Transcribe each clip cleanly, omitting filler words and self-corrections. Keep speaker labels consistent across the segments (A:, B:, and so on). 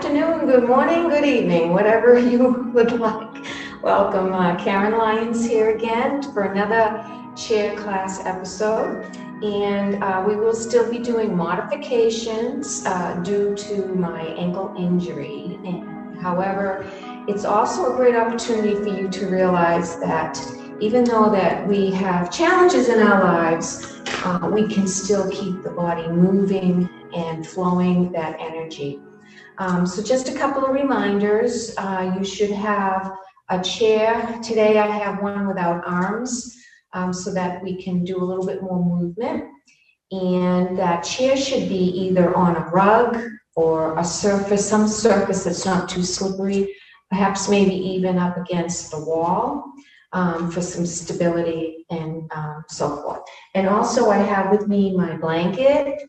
A: afternoon, good morning, good evening, whatever you would like. Welcome, Karen Lyons here again for another chair class episode. And we will still be doing modifications due to my ankle injury. However, it's also a great opportunity for you to realize that even though that we have challenges in our lives, we can still keep the body moving and flowing that energy. So just a couple of reminders. You should have a chair. Today I have one without arms so that we can do a little bit more movement. And that chair should be either on a rug or a surface, some surface that's not too slippery, perhaps maybe even up against the wall for some stability and so forth. And also I have with me my blanket.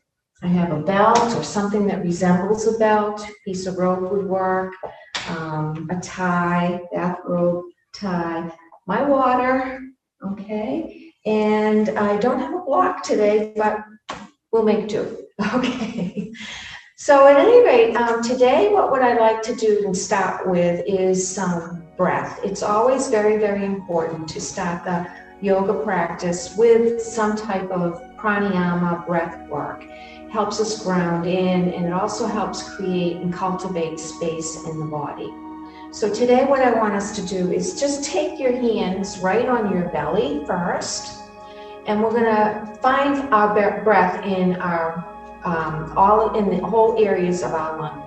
A: I have a belt or something that resembles a belt, a piece of rope would work, a tie, bathrobe tie, my water, okay? And I don't have a block today, but we'll make do, okay? So at any rate, today what I like to do and start with is some breath. It's always very, very important to start the yoga practice with some type of pranayama breath work. Helps us ground in, and it also helps create and cultivate space in the body. So today what I want us to do is just take your hands right on your belly first, and we're gonna find our breath in our all in the whole areas of our lung.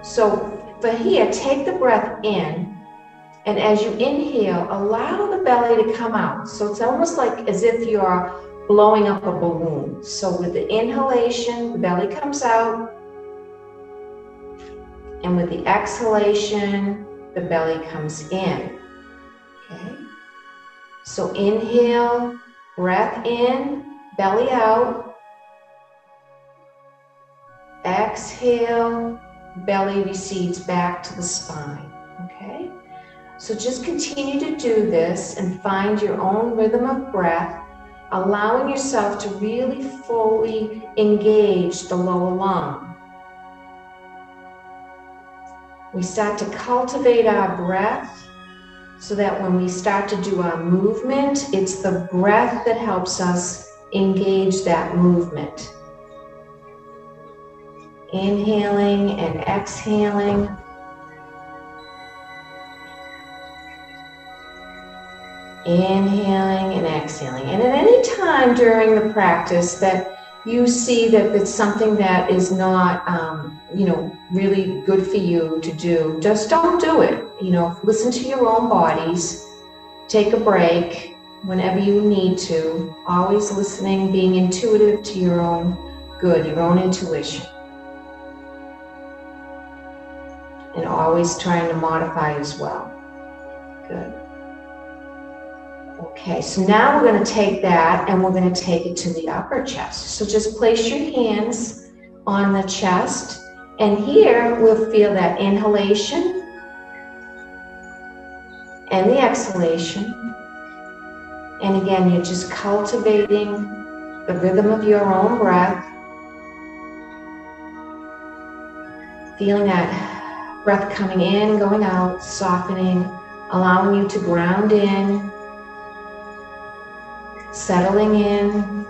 A: So for here, take the breath in, and as you inhale, allow the belly to come out. So it's almost like as if you're blowing up a balloon. So with the inhalation, the belly comes out, and with the exhalation, the belly comes in. Okay? So inhale, breath in, belly out. Exhale, belly recedes back to the spine. Okay? So just continue to do this and find your own rhythm of breath, allowing yourself to really fully engage the lower lung. We start to cultivate our breath so that when we start to do our movement, it's the breath that helps us engage that movement. Inhaling and exhaling. Inhaling and exhaling. And at any time during the practice that you see that it's something that is not, really good for you to do, just don't do it. Listen to your own bodies. Take a break whenever you need to. Always listening, being intuitive to your own good, your own intuition. And always trying to modify as well. Good. Okay, so now we're going to take that and we're going to take it to the upper chest. So just place your hands on the chest, and here we'll feel that inhalation and the exhalation. And again, you're just cultivating the rhythm of your own breath, feeling that breath coming in, going out, softening, allowing you to ground in, settling in.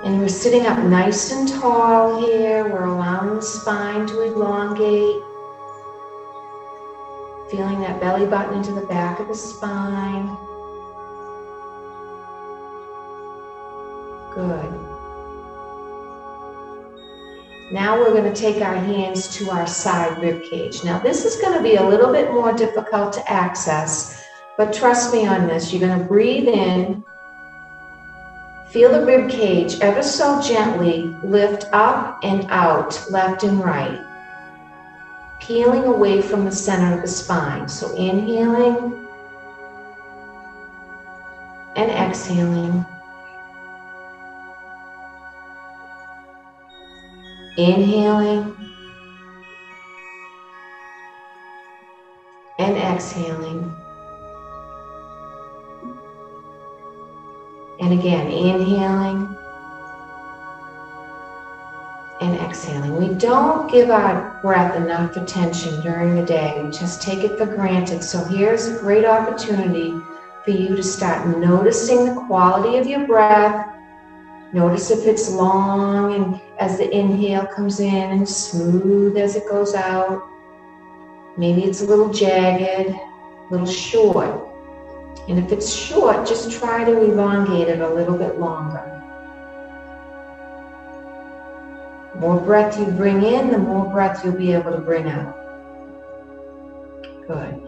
A: And we're sitting up nice and tall here. We're allowing the spine to elongate. Feeling that belly button into the back of the spine. Good. Now we're going to take our hands to our side rib cage. Now this is going to be a little bit more difficult to access, but trust me on this. You're going to breathe in, feel the rib cage ever so gently lift up and out, left and right, peeling away from the center of the spine. So inhaling and exhaling. Inhaling and exhaling. And again, inhaling and exhaling. We don't give our breath enough attention during the day. We just take it for granted. So here's a great opportunity for you to start noticing the quality of your breath. Notice if it's long and as the inhale comes in and smooth as it goes out. Maybe it's a little jagged, a little short. And if it's short, just try to elongate it a little bit longer. The more breath you bring in, the more breath you'll be able to bring out. Good.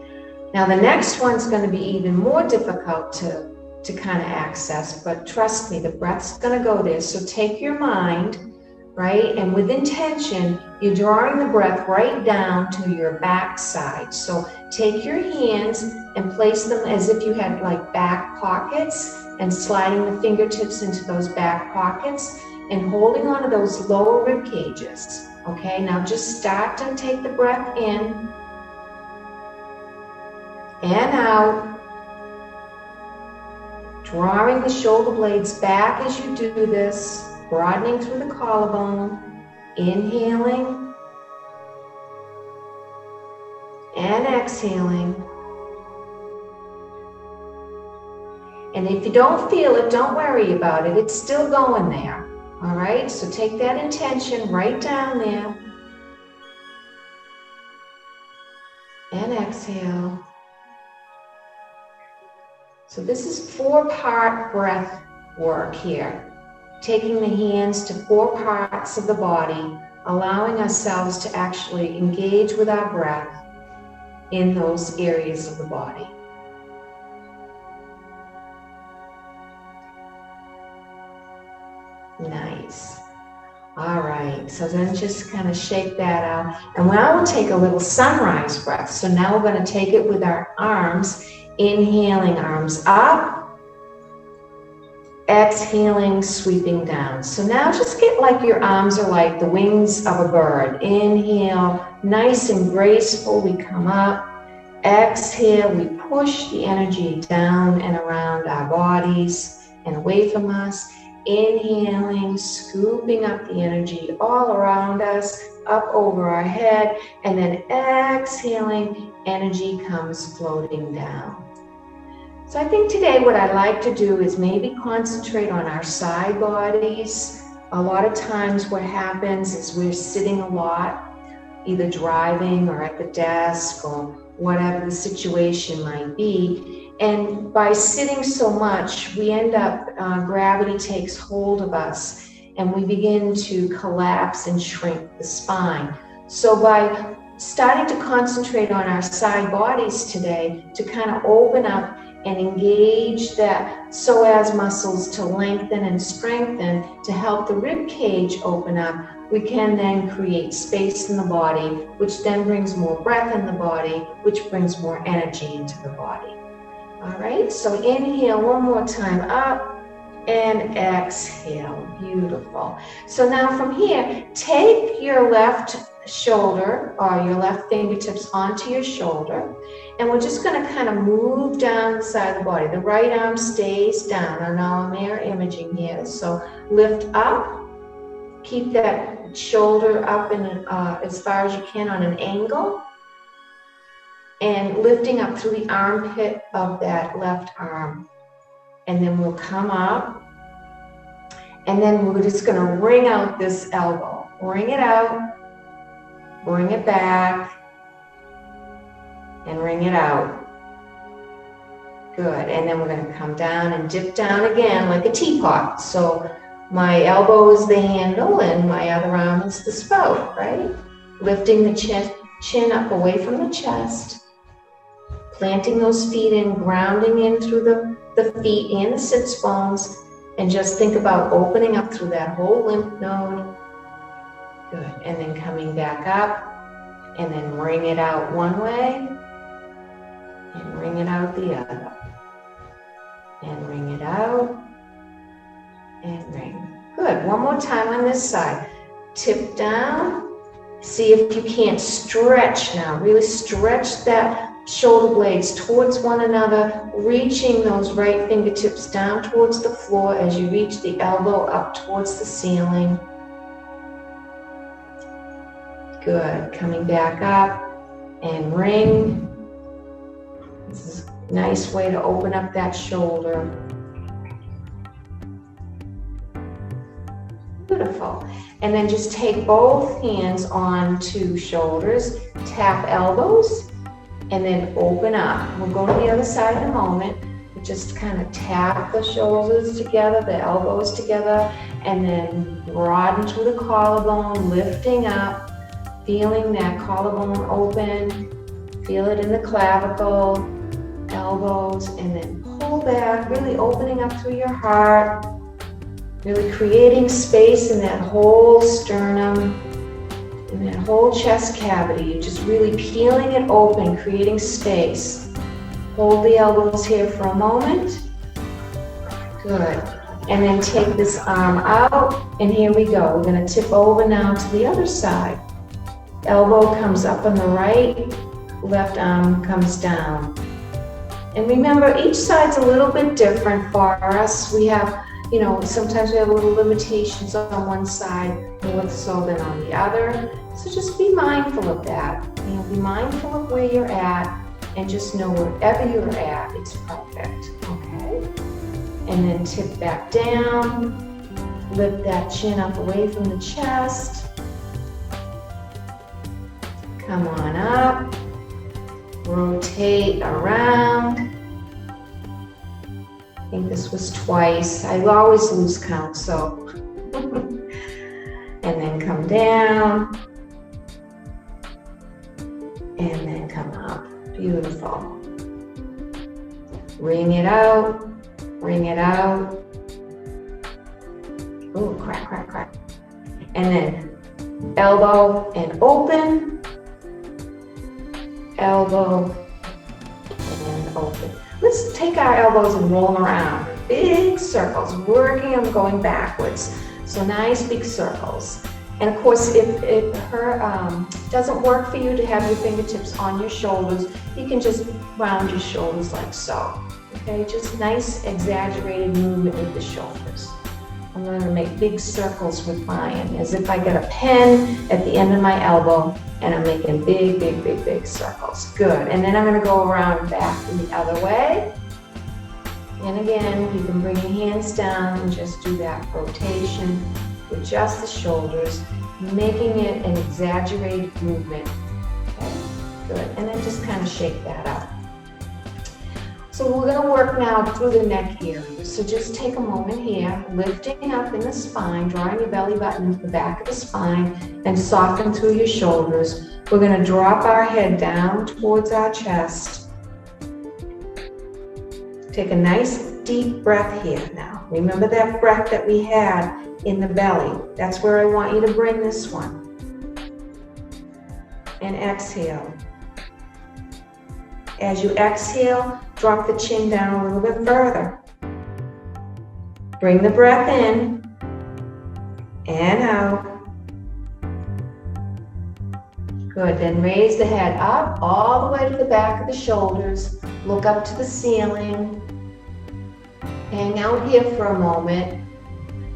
A: Now the next one's going to be even more difficult to kind of access, but trust me, the breath's going to go there. So take your mind, right, and with intention, you're drawing the breath right down to your back side. So take your hands and place them as if you had like back pockets and sliding the fingertips into those back pockets and holding on to those lower rib cages. Okay, now just start to take the breath in and out. Drawing the shoulder blades back as you do this, broadening through the collarbone, inhaling and exhaling. And if you don't feel it, don't worry about it. It's still going there. All right, so take that intention right down there and exhale. So this is 4-part breath work here. Taking the hands to 4 parts of the body, allowing ourselves to actually engage with our breath in those areas of the body. Nice. All right, so then just kind of shake that out. And now we'll take a little sunrise breath. So now we're going to take it with our arms. Inhaling, arms up, exhaling, sweeping down. So now just get like your arms are like the wings of a bird. Inhale, nice and graceful, we come up. Exhale, we push the energy down and around our bodies and away from us. Inhaling, scooping up the energy all around us, up over our head, and then exhaling, energy comes floating down. So I think today what I'd like to do is maybe concentrate on our side bodies. A lot of times what happens is we're sitting a lot, either driving or at the desk or whatever the situation might be. And by sitting so much, we end up, gravity takes hold of us and we begin to collapse and shrink the spine. So by starting to concentrate on our side bodies today, to kind of open up and engage that psoas muscles to lengthen and strengthen to help the rib cage open up, we can then create space in the body, which then brings more breath in the body, which brings more energy into the body. All right, so inhale one more time up and exhale. Beautiful. So now from here, take your left shoulder or your left fingertips onto your shoulder, and we're just going to kind of move down the side of the body. The right arm stays down. And now I'm mirror imaging here. So lift up, keep that shoulder up in as far as you can on an angle, and lifting up through the armpit of that left arm. And then we'll come up, and then we're just going to wring out this elbow. Wring it out, bring it back, and wring it out. Good. And then we're going to come down and dip down again like a teapot. So my elbow is the handle and my other arm is the spout, right? Lifting the chin up away from the chest. Planting those feet in, grounding in through the feet and the sits bones. And just think about opening up through that whole lymph node. Good. And then coming back up. And then wring it out one way. And wring it out the other. And wring it out. And wring. Good. One more time on this side. Tip down. See if you can't stretch now. Really stretch that shoulder blades towards one another, reaching those right fingertips down towards the floor as you reach the elbow up towards the ceiling. Good. Coming back up and ring. This is a nice way to open up that shoulder. Beautiful. And then just take both hands onto shoulders, tap elbows, and then open up. We'll go to the other side in a moment. Just kind of tap the shoulders together, the elbows together, and then broaden through the collarbone, lifting up, feeling that collarbone open. Feel it in the clavicle, elbows, and then pull back, really opening up through your heart, really creating space in that whole sternum, in that whole chest cavity. You're just really peeling it open, creating space. Hold the elbows here for a moment. Good. And then take this arm out, and here we go. We're going to tip over now to the other side. Elbow comes up on the right, left arm comes down. And remember, each side's a little bit different for us. We have, sometimes we have little limitations on one side more so than on the other. So just be mindful of that. Be mindful of where you're at. And just know wherever you're at, it's perfect, okay? And then tip back down, lift that chin up away from the chest. Come on up, rotate around. I think this was twice. I always lose count, so. And then come down, and then come up. Beautiful. Ring it out, ring it out. Ooh, crack, crack, crack. And then elbow and open, elbow and open. Let's take our elbows and roll them around. Big circles, working on going backwards. So nice big circles. And of course, if it doesn't work for you to have your fingertips on your shoulders, you can just round your shoulders like so. Okay, just nice exaggerated movement with the shoulders. I'm going to make big circles with mine, as if I got a pen at the end of my elbow, and I'm making big, big, big, big circles. Good. And then I'm going to go around back the other way. And again, you can bring your hands down and just do that rotation with just the shoulders, making it an exaggerated movement. Okay, good. And then just kind of shake that up. So we're going to work now through the neck area. So just take a moment here, lifting up in the spine, drawing your belly button into the back of the spine, and soften through your shoulders. We're going to drop our head down towards our chest. Take a nice deep breath here now. Remember that breath that we had in the belly. That's where I want you to bring this one. And exhale. As you exhale, drop the chin down a little bit further. Bring the breath in and out. Good, then raise the head up all the way to the back of the shoulders. Look up to the ceiling. Hang out here for a moment.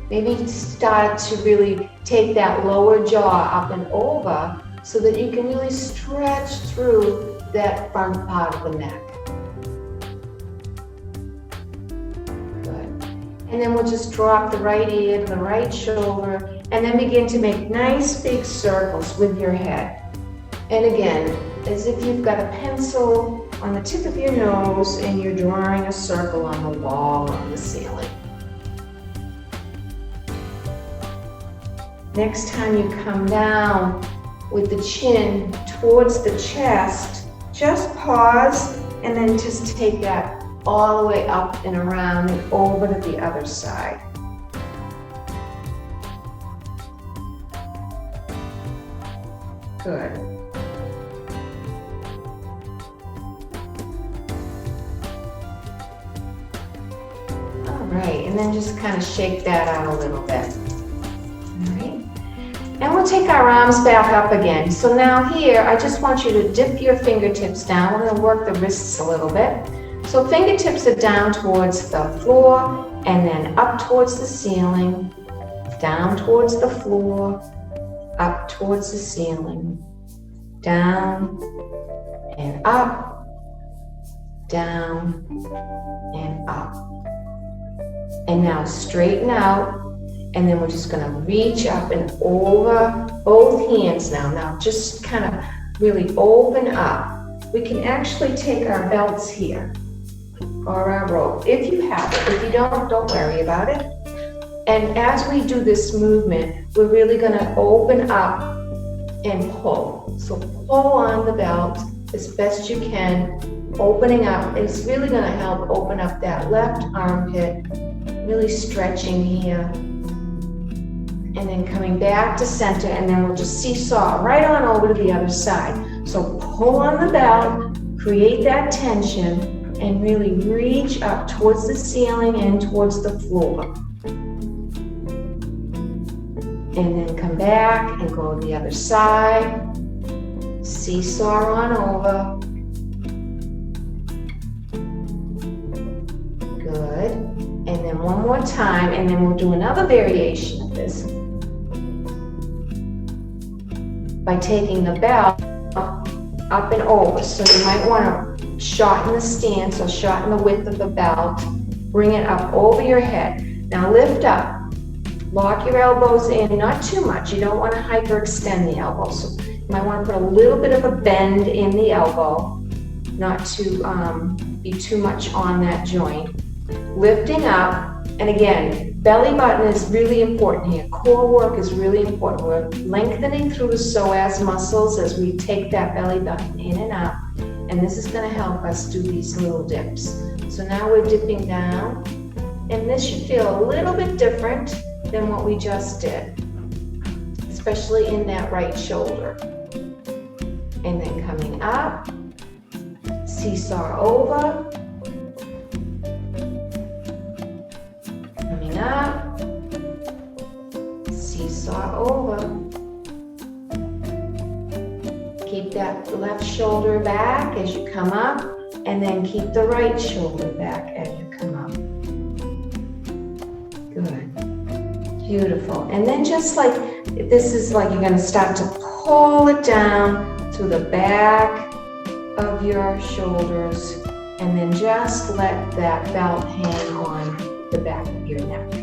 A: Maybe start to really take that lower jaw up and over so that you can really stretch through that front part of the neck. Good. And then we'll just drop the right ear to the right shoulder and then begin to make nice big circles with your head. And again, as if you've got a pencil on the tip of your nose and you're drawing a circle on the wall or on the ceiling. Next time you come down with the chin towards the chest, just pause and then just take that all the way up and around and over to the other side. Good. All right, and then just kind of shake that out a little bit. And we'll take our arms back up again. So now here, I just want you to dip your fingertips down. We're going to work the wrists a little bit. So fingertips are down towards the floor and then up towards the ceiling, down towards the floor, up towards the ceiling, down and up, down and up. And now straighten out, and then we're just gonna reach up and over both hands now. Now just kind of really open up. We can actually take our belts here, or our rope, if you have it. If you don't worry about it. And as we do this movement, we're really gonna open up and pull. So pull on the belt as best you can, opening up. It's really gonna help open up that left armpit, really stretching here. And then coming back to center, and then we'll just seesaw right on over to the other side. So pull on the belt, create that tension, and really reach up towards the ceiling and towards the floor. And then come back and go to the other side. Seesaw on over. Good. And then one more time, and then we'll do another variation of this by taking the belt up and over. So you might want to shorten the stance or shorten the width of the belt. Bring it up over your head. Now lift up. Lock your elbows in, not too much. You don't want to hyperextend the elbow. So you might want to put a little bit of a bend in the elbow, not to be too much on that joint. Lifting up, and again, belly button is really important here. Core work is really important. We're lengthening through the psoas muscles as we take that belly button in and up, and this is going to help us do these little dips. So now we're dipping down, and this should feel a little bit different than what we just did, especially in that right shoulder. And then coming up, seesaw over, coming up, seesaw over. Keep that left shoulder back as you come up, and then keep the right shoulder back as you come up. Good. Beautiful. And then just like, this is like you're going to start to pull it down to the back of your shoulders, and then just let that belt hang on the back of your neck.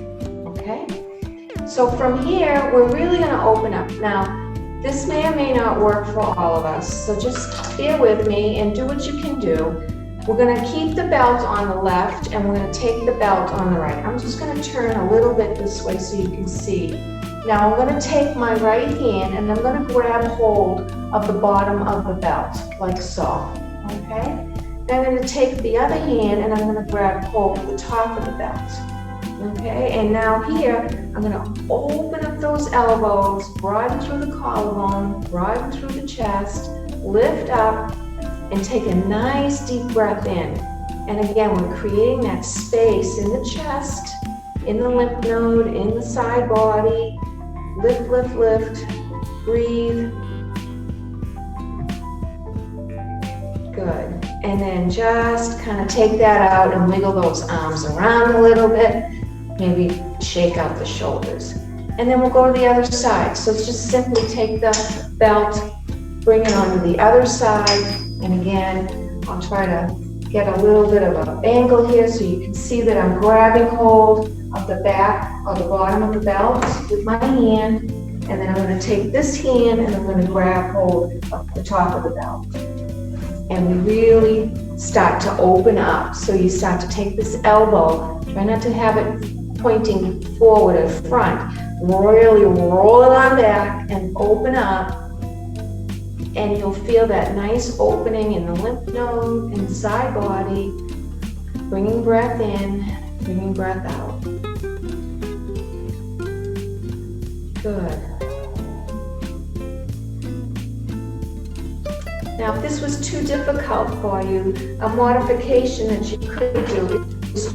A: Okay? So from here, we're really going to open up. Now, this may or may not work for all of us, so just bear with me and do what you can do. We're going to keep the belt on the left, and we're going to take the belt on the right. I'm just going to turn a little bit this way so you can see. Now I'm going to take my right hand, and I'm going to grab hold of the bottom of the belt, like so. Okay? Then I'm going to take the other hand, and I'm going to grab hold of the top of the belt. Okay? And now here, I'm going to open up those elbows, broaden through the collarbone, broaden through the chest, lift up, and take a nice deep breath in. And again, we're creating that space in the chest, in the lymph node, in the side body. Lift, lift, lift. Breathe. Good. And then just kind of take that out and wiggle those arms around a little bit. Maybe shake out the shoulders. And then we'll go to the other side. So it's just simply take the belt, bring it onto the other side. And again, I'll try to get a little bit of an angle here so you can see that I'm grabbing hold of the back or the bottom of the belt with my hand. And then I'm going to take this hand and I'm going to grab hold of the top of the belt. And we really start to open up. So you start to take this elbow, try not to have it pointing forward or front. Really roll it on back and open up. And you'll feel that nice opening in the lymph node and side body. Bringing breath in, bringing breath out. Good. Now, if this was too difficult for you, a modification that you could do is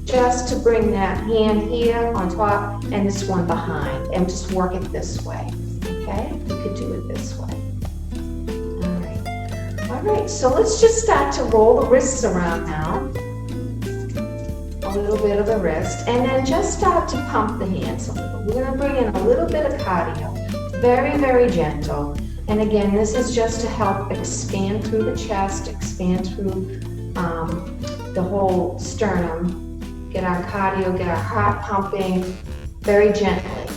A: just to bring that hand here on top and this one behind, and just work it this way. Okay? You could do it this way. All right, so let's just start to roll the wrists around now. A little bit of the wrist, and then just start to pump the hands a little. We're going to bring in a little bit of cardio. very, very gentle. And again, this is just to help expand through the chest, expand through the whole sternum, get our cardio, get our heart pumping very gently.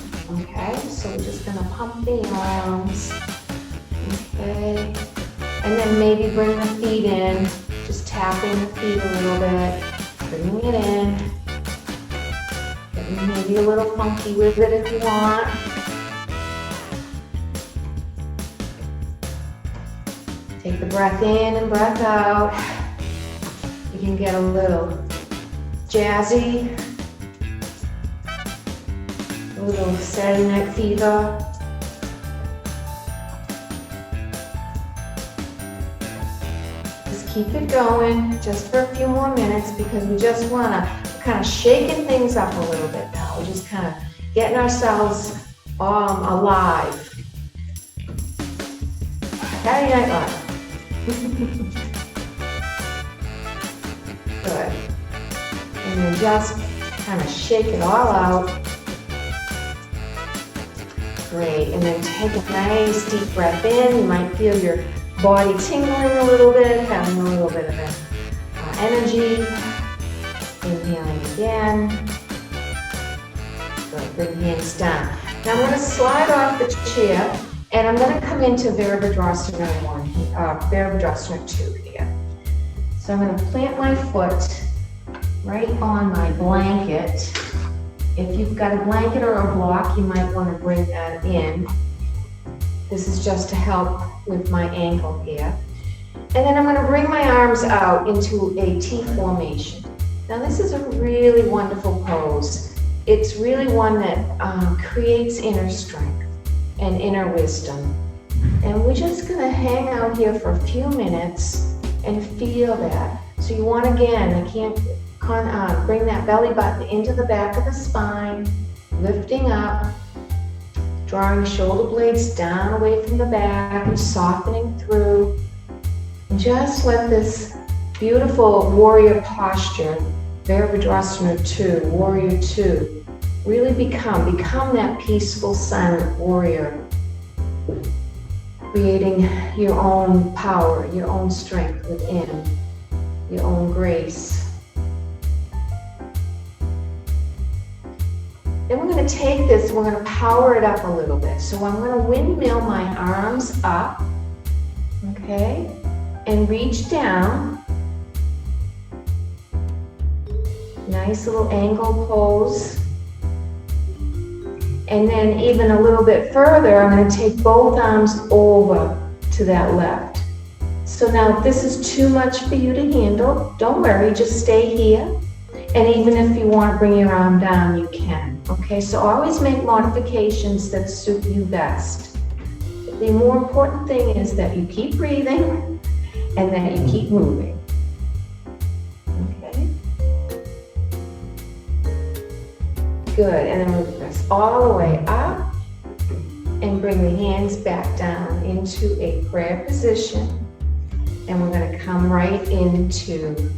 A: Okay, so we're just gonna pump the arms. Okay, and then maybe bring the feet in, just tapping the feet a little bit, bringing it in. Getting maybe a little funky with it if you want. Take the breath in and breath out. You can get a little jazzy, a little Saturday Night Fever. Just keep it going just for a few more minutes because we just want to kind of shaking things up a little bit now. We're just kind of getting ourselves alive. Saturday Night Live. Good. And then just kind of shake it all out. Great. And then take a nice deep breath in. You might feel your body tingling a little bit, having a little bit of energy. Inhaling again. Good. Bring hands down. Now I'm going to slide off the chair and I'm going to come into Virabhadrasana 2 here. So I'm going to plant my foot right on my blanket. If you've got a blanket or a block, you might want to bring that in. This is just to help with my ankle here. And then I'm going to bring my arms out into a T formation. Now this is a really wonderful pose. It's really one that creates inner strength and inner wisdom. And we're just gonna hang out here for a few minutes and feel that. So you want, again, bring that belly button into the back of the spine, lifting up, drawing the shoulder blades down away from the back and softening through. And just let this beautiful warrior posture, Virabhadrasana 2, Warrior 2, really become that peaceful, silent warrior, creating your own power, your own strength within, your own grace. Then we're going to take this, we're going to power it up a little bit. So I'm going to windmill my arms up, okay, and reach down. Nice little angle pose. And then even a little bit further, I'm going to take both arms over to that left. So now if this is too much for you to handle, don't worry, just stay here. And even if you want to bring your arm down, you can. Okay, so always make modifications that suit you best. The more important thing is that you keep breathing and that you keep moving. Okay. Good, and then we'll press all the way up and bring the hands back down into a prayer position. And we're going to come right into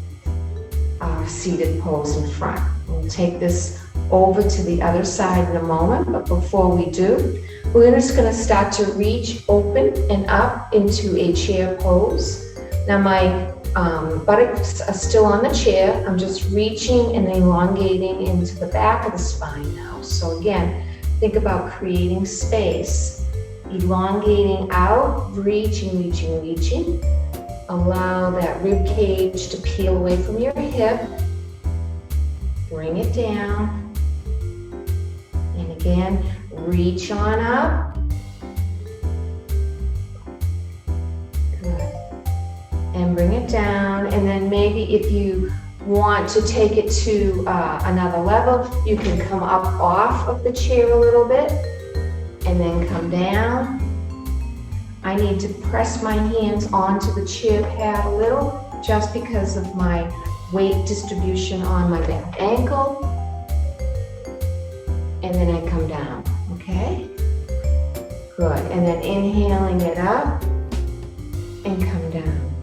A: our seated pose in front. We'll take this over to the other side in a moment, but before we do, we're just going to start to reach open and up into a chair pose. Now my buttocks are still on the chair. I'm just reaching and elongating into the back of the spine now. So again, think about creating space, elongating out, reaching, reaching, reaching. Allow that rib cage to peel away from your hip. Bring it down. And again, reach on up. Good. And bring it down. And then maybe if you want to take it to another level, you can come up off of the chair a little bit and then come down. I need to press my hands onto the chair pad a little just because of my weight distribution on my back ankle. And then I come down, okay? Good, and then inhaling it up and come down.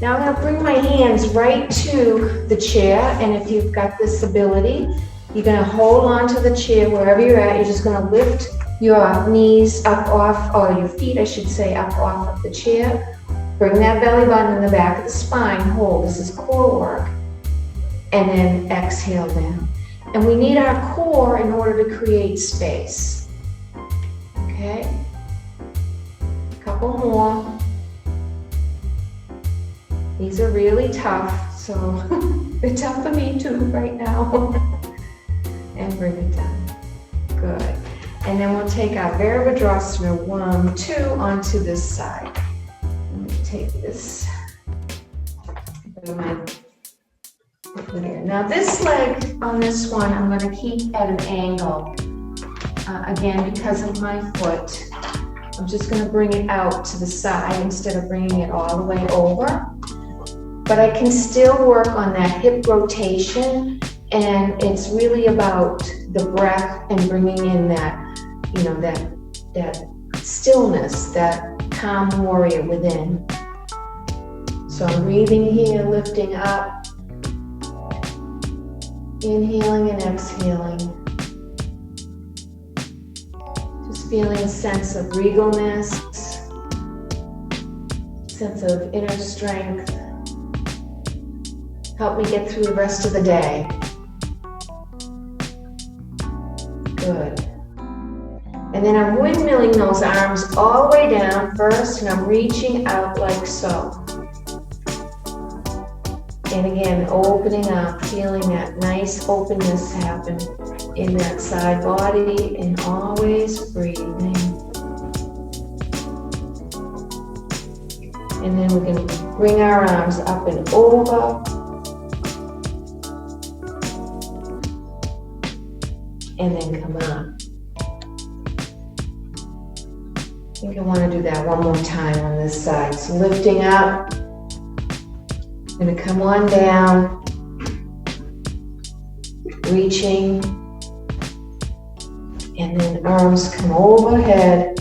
A: Now I'm gonna bring my hands right to the chair, and if you've got this ability, you're gonna hold on to the chair wherever you're at. You're just gonna lift your knees up off, or your feet, I should say, up off of the chair. Bring that belly button in the back of the spine, hold, this is core work. And then exhale down. And we need our core in order to create space. Okay? A couple more. These are really tough, so they're tough for me too right now. And bring it down. Good. And then we'll take our Virabhadrasana 1, 2 onto this side. Let me take this. Now this leg on this one, I'm going to keep at an angle. Again, because of my foot, I'm just going to bring it out to the side instead of bringing it all the way over. But I can still work on that hip rotation, and it's really about the breath and bringing in that, you know, that stillness, that calm warrior within. So I'm breathing here, lifting up, inhaling and exhaling. Just feeling a sense of regalness, sense of inner strength. Help me get through the rest of the day. Good. And then I'm windmilling those arms all the way down first, and I'm reaching out like so. And again, opening up, feeling that nice openness happen in that side body, and always breathing. And then we can bring our arms up and over. And then come up. I think I want to do that one more time on this side. So lifting up. I'm going to come on down. Reaching. And then arms come overhead.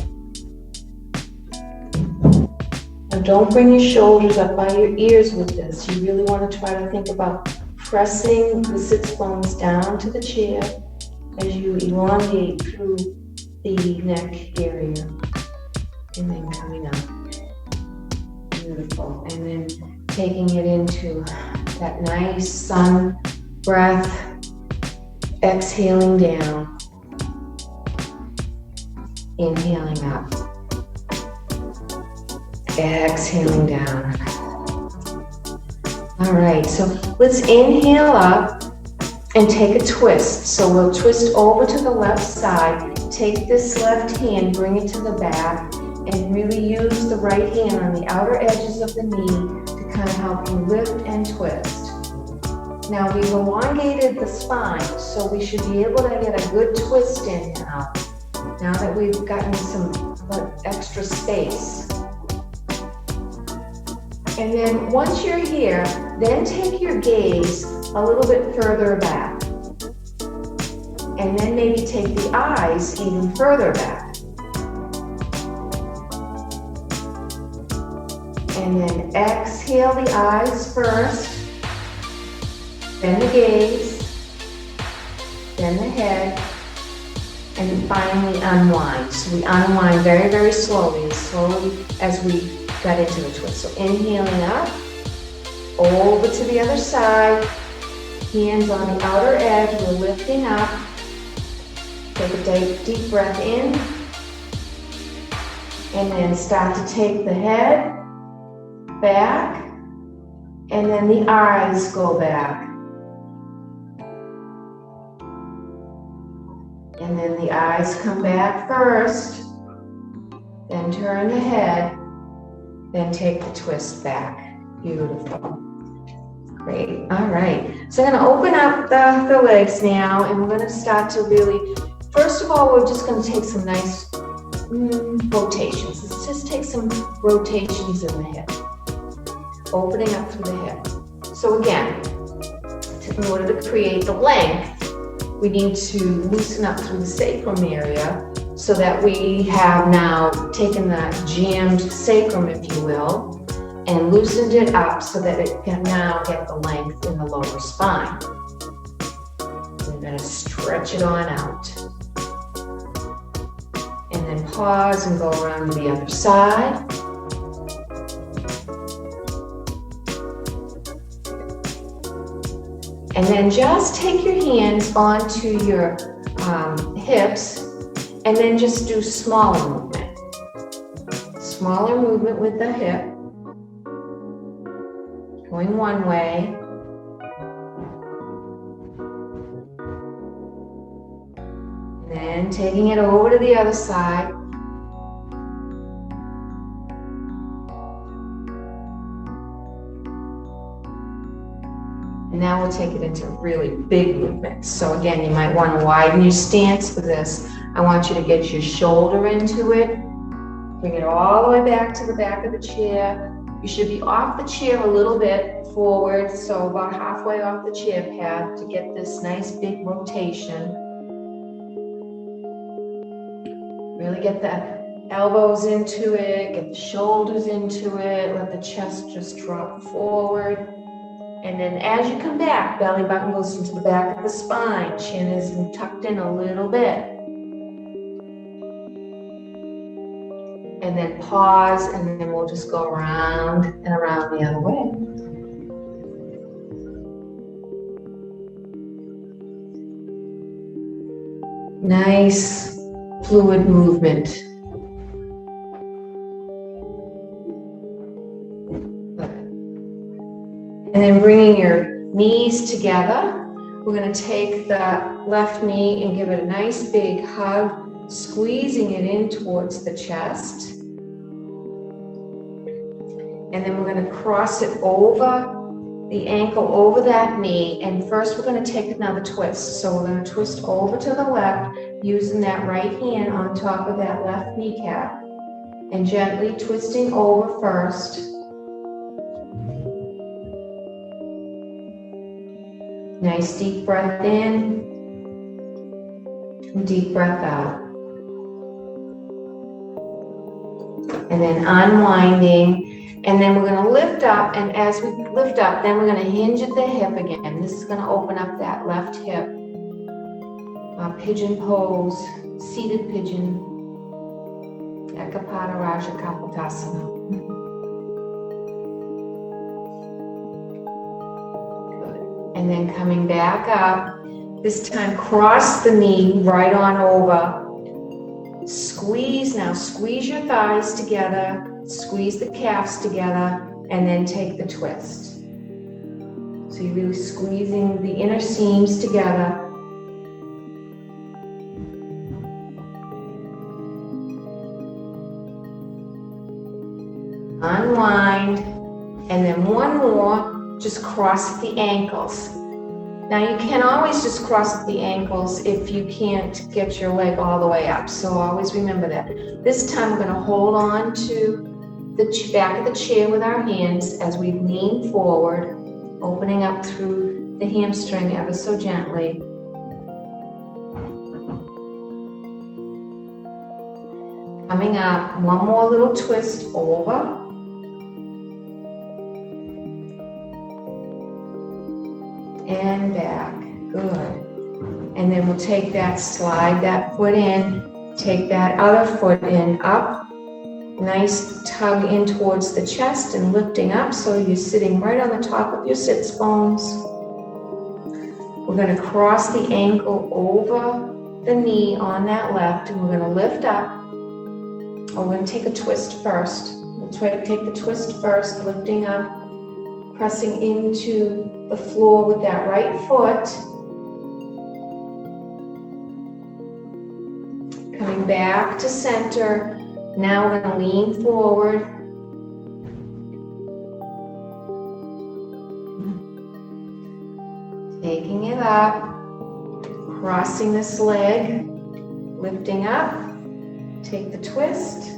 A: Now don't bring your shoulders up by your ears with this. You really want to try to think about pressing the sits bones down to the chair as you elongate through the neck area. And then coming up. Beautiful. And then taking it into that nice sun breath. Exhaling down. Inhaling up. Exhaling down. All right, so let's inhale up and take a twist. So we'll twist over to the left side. Take this left hand, bring it to the back, and really use the right hand on the outer edges of the knee to kind of help you lift and twist. Now we've elongated the spine, so we should be able to get a good twist in now. Now that we've gotten some extra space. And then once you're here, then take your gaze a little bit further back. And then maybe take the eyes even further back. And then exhale the eyes first, then the gaze, then the head, and finally unwind. So we unwind very, very slowly as we got into the twist. So inhaling up, over to the other side, hands on the outer edge, we're lifting up. Take a deep breath in, and then start to take the head back, and then the eyes go back. And then the eyes come back first, then turn the head, then take the twist back. Beautiful. Great. All right. So I'm going to open up the legs now, and we're going to start to really, first of all, we're just going to take some nice rotations. Let's just take some rotations in the hip. Opening up through the hip. So again, in order to create the length, we need to loosen up through the sacrum area so that we have now taken that jammed sacrum, if you will, and loosened it up so that it can now get the length in the lower spine. We're going to stretch it on out. pause and go around to the other side. And then just take your hands onto your hips and then just do smaller movement. Smaller movement with the hip. Going one way. And then taking it over to the other side. And now we'll take it into really big movements. So again, you might want to widen your stance for this. I want you to get your shoulder into it. Bring it all the way back to the back of the chair. You should be off the chair a little bit forward, so about halfway off the chair pad to get this nice big rotation. Really get the elbows into it, get the shoulders into it, let the chest just drop forward. And then as you come back, belly button goes into the back of the spine, chin is tucked in a little bit. And then pause, and then we'll just go around and around the other way. Nice fluid movement. And then bringing your knees together, we're going to take the left knee and give it a nice big hug, squeezing it in towards the chest. And then we're going to cross it over the ankle, over that knee. And first we're going to take another twist. So we're going to twist over to the left, using that right hand on top of that left kneecap. And gently twisting over first. Nice deep breath in, and deep breath out. And then unwinding, and then we're going to lift up, and as we lift up, then we're going to hinge at the hip again. This is going to open up that left hip. Pigeon pose, seated pigeon, Ekapada Raja Kapotasana. And then coming back up, this time cross the knee right on over. Squeeze now, squeeze your thighs together, squeeze the calves together, and then take the twist. So you're really squeezing the inner seams together. Unwind, and then one more. Just cross the ankles. Now you can always just cross the ankles if you can't get your leg all the way up. So always remember that. This time we're going to hold on to the back of the chair with our hands as we lean forward, opening up through the hamstring ever so gently. Coming up, one more little twist over. And back, good. And then we'll take that, slide that foot in, take that other foot in, up. Nice tug in towards the chest and lifting up so you're sitting right on the top of your sits bones. We're going to cross the ankle over the knee on that left, and we're going to lift up. Oh, we're going to take a twist first. We'll try to take the twist first, lifting up, pressing into the floor with that right foot. Coming back to center. Now we're going to lean forward. Taking it up. Crossing this leg. Lifting up. Take the twist.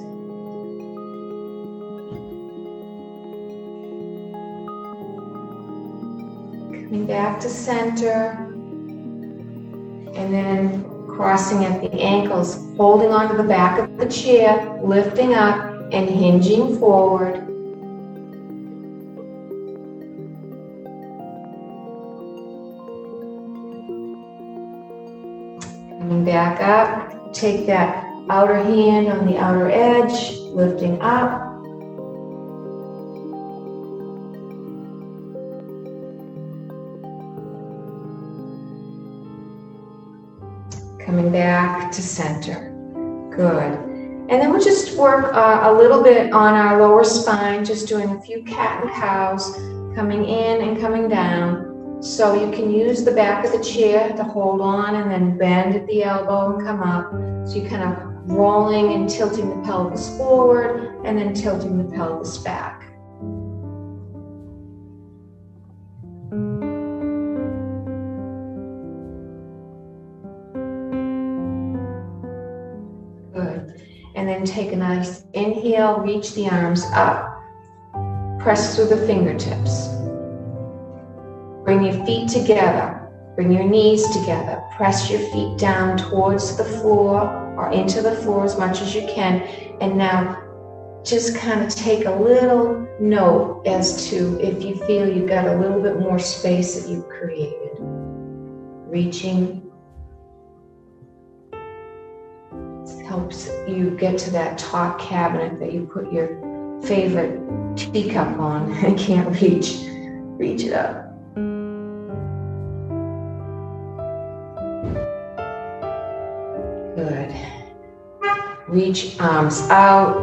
A: Coming back to center, and then crossing at the ankles, holding onto the back of the chair, lifting up and hinging forward. Coming back up, take that outer hand on the outer edge, lifting up. Coming back to center. Good. And then we'll just work a little bit on our lower spine, just doing a few cat and cows, coming in and coming down. So you can use the back of the chair to hold on and then bend at the elbow and come up. So you're kind of rolling and tilting the pelvis forward and then tilting the pelvis back. Good. And then take a nice inhale, reach the arms up. Press through the fingertips. Bring your feet together. Bring your knees together. Press your feet down towards the floor or into the floor as much as you can. And now just kind of take a little note as to if you feel you've got a little bit more space that you've created. Reaching helps you get to that top cabinet that you put your favorite teacup on and can't reach it up. Good. Reach arms out,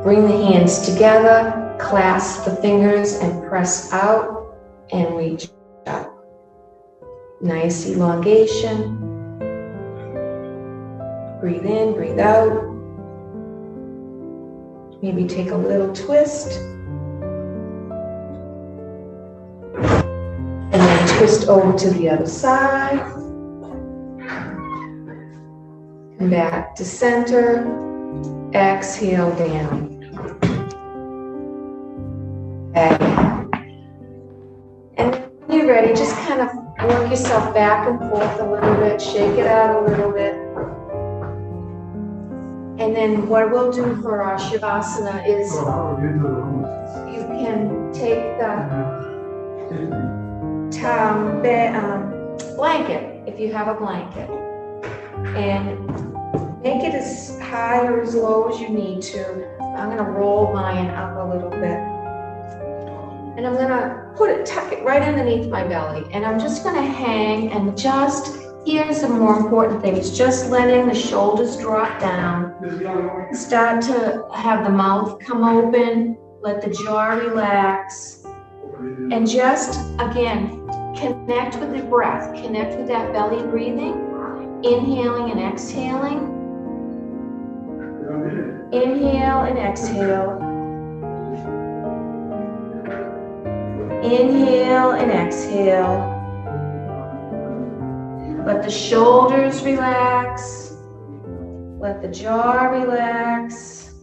A: bring the hands together, clasp the fingers and press out and reach up. Nice elongation. Breathe in, breathe out. Maybe take a little twist. And then twist over to the other side. Come back to center. Exhale down. And when you're ready, just kind of work yourself back and forth a little bit, shake it out a little bit. And then what we'll do for our Shavasana is you can take the blanket, if you have a blanket, and make it as high or as low as you need to. I'm going to roll mine up a little bit. And I'm going to tuck it right underneath my belly. And I'm just going to hang and just, here's the more important thing, is just letting the shoulders drop down. Start to have the mouth come open, let the jaw relax. And just, again, connect with the breath, connect with that belly breathing, inhaling and exhaling. Inhale and exhale. Inhale and exhale. Let the shoulders relax. Let the jaw relax.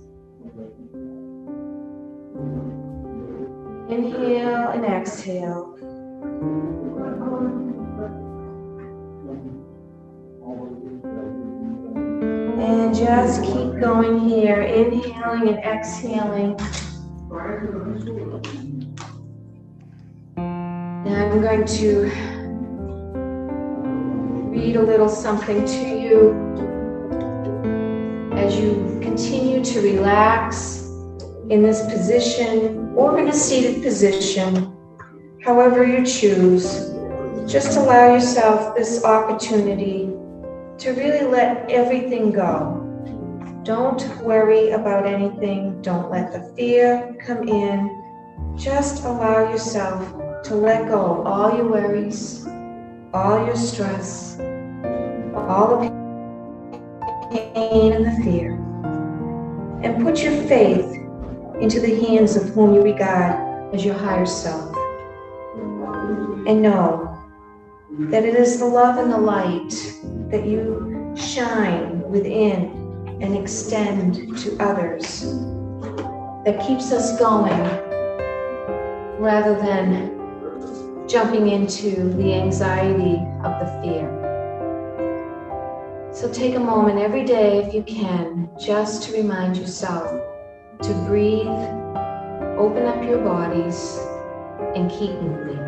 A: Inhale and exhale. And just keep going here, inhaling and exhaling. Now I'm going to read a little something to you as you continue to relax in this position or in a seated position, however you choose. Just allow yourself this opportunity to really let everything go. Don't worry about anything. Don't let the fear come in. Just allow yourself to let go of all your worries, all your stress, all the pain and the fear, and put your faith into the hands of whom you regard as your higher self. And know that it is the love and the light that you shine within and extend to others that keeps us going rather than jumping into the anxiety of the fear. So take a moment every day, if you can, just to remind yourself to breathe, open up your bodies, and keep moving.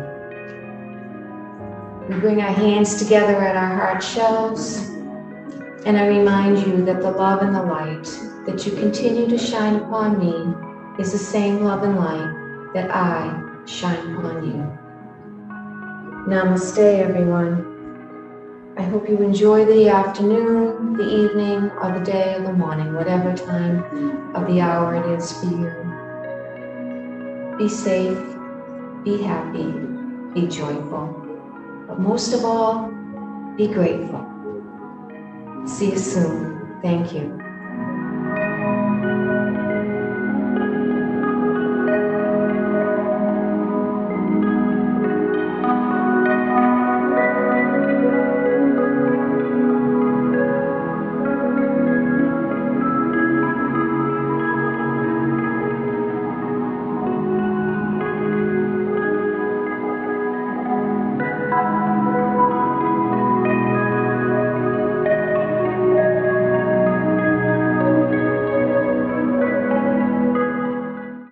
A: We bring our hands together at our heart shells. And I remind you that the love and the light that you continue to shine upon me is the same love and light that I shine upon you. Namaste, everyone. I hope you enjoy the afternoon, the evening, or the day, or the morning, whatever time of the hour it is for you. Be safe, be happy, be joyful, but most of all, be grateful. See you soon. Thank you.